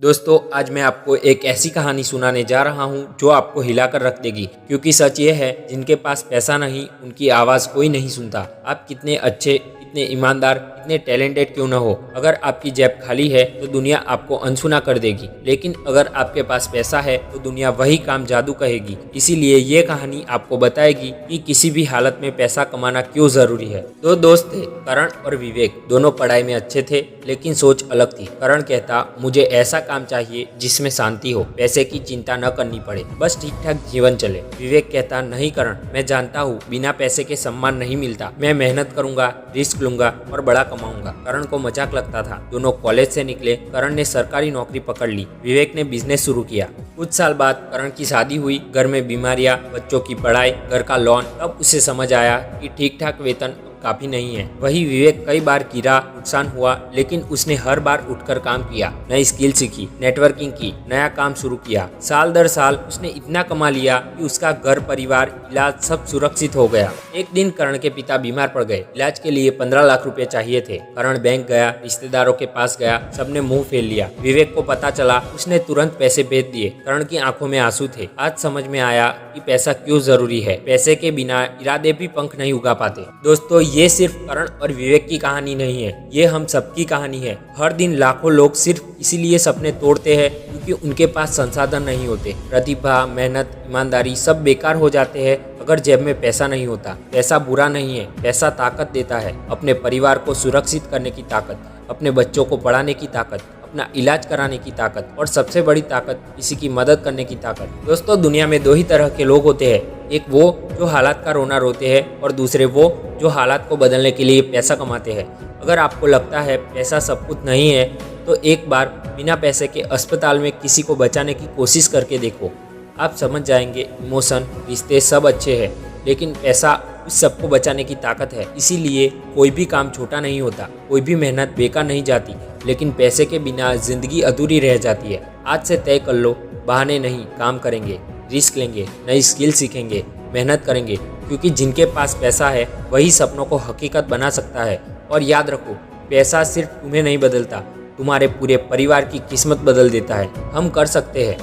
दोस्तों आज मैं आपको एक ऐसी कहानी सुनाने जा रहा हूँ जो आपको हिलाकर रख देगी, क्योंकि सच ये है जिनके पास पैसा नहीं उनकी आवाज़ कोई नहीं सुनता। आप कितने अच्छे, कितने ईमानदार, कितने टैलेंटेड क्यों न हो, अगर आपकी जेब खाली है तो दुनिया आपको अनसुना कर देगी। लेकिन अगर आपके पास पैसा है तो दुनिया वही काम जादू कहेगी। इसीलिए ये कहानी आपको बताएगी कि किसी भी हालत में पैसा कमाना क्यों जरूरी है। दो दोस्त थे, करण और विवेक। दोनों पढ़ाई में अच्छे थे लेकिन सोच अलग थी। करण कहता मुझे ऐसा काम चाहिए जिसमें शांति हो, पैसे की चिंता न करनी पड़े, बस ठीक ठाक जीवन चले। विवेक कहता नहीं करण, मैं जानता हूँ बिना पैसे के सम्मान नहीं मिलता, मैं मेहनत करूंगा, रिस्क लूंगा और बड़ा कमाऊंगा। करण को मजाक लगता था। दोनों कॉलेज से निकले। करण ने सरकारी नौकरी पकड़ ली, विवेक ने बिजनेस शुरू किया। कुछ साल बाद करण की शादी हुई। घर में बीमारियां, बच्चों की पढ़ाई, घर का लोन। तब उसे समझ आया कि ठीक ठाक वेतन काफी नहीं है। वही विवेक कई बार गिरा, नुकसान हुआ, लेकिन उसने हर बार उठकर काम किया, नई स्किल सीखी, नेटवर्किंग की, नया काम शुरू किया। साल दर साल उसने इतना कमा लिया कि उसका घर, परिवार, इलाज सब सुरक्षित हो गया। एक दिन करण के पिता बीमार पड़ गए। इलाज के लिए 15 लाख रुपए चाहिए थे। करण बैंक गया, रिश्तेदारों के पास गया, सबने मुंह फेर लिया। विवेक को पता चला, उसने तुरंत पैसे भेज दिए। करण की आंखों में आंसू थे। आज समझ में आया कि पैसा क्यों जरूरी है। पैसे के बिना इरादे भी पंख नहीं उगा पाते। दोस्तों ये सिर्फ करण और विवेक की कहानी नहीं है, ये हम सबकी कहानी है। हर दिन लाखों लोग सिर्फ इसीलिए सपने तोड़ते हैं क्योंकि उनके पास संसाधन नहीं होते। प्रतिभा, मेहनत, ईमानदारी सब बेकार हो जाते हैं अगर जेब में पैसा नहीं होता। पैसा बुरा नहीं है, पैसा ताकत देता है। अपने परिवार को सुरक्षित करने की ताकत, अपने बच्चों को पढ़ाने की ताकत, अपना इलाज कराने की ताकत और सबसे बड़ी ताकत किसी की मदद करने की ताकत। दोस्तों दुनिया में दो ही तरह के लोग होते हैं, एक वो जो हालात का रोना रोते हैं और दूसरे वो जो हालात को बदलने के लिए पैसा कमाते हैं। अगर आपको लगता है पैसा सब कुछ नहीं है तो एक बार बिना पैसे के अस्पताल में किसी को बचाने की कोशिश करके देखो। आप समझ जाएंगे इमोशन, रिश्ते सब अच्छे हैं लेकिन पैसा उस सबको बचाने की ताकत है। इसीलिए कोई भी काम छोटा नहीं होता, कोई भी मेहनत बेकार नहीं जाती, लेकिन पैसे के बिना जिंदगी अधूरी रह जाती है। आज से तय कर लो, बहाने नहीं, काम करेंगे, रिस्क लेंगे, नई स्किल सीखेंगे, मेहनत करेंगे, क्योंकि जिनके पास पैसा है वही सपनों को हकीकत बना सकता है। और याद रखो, पैसा सिर्फ तुम्हें नहीं बदलता, तुम्हारे पूरे परिवार की किस्मत बदल देता है। हम कर सकते हैं।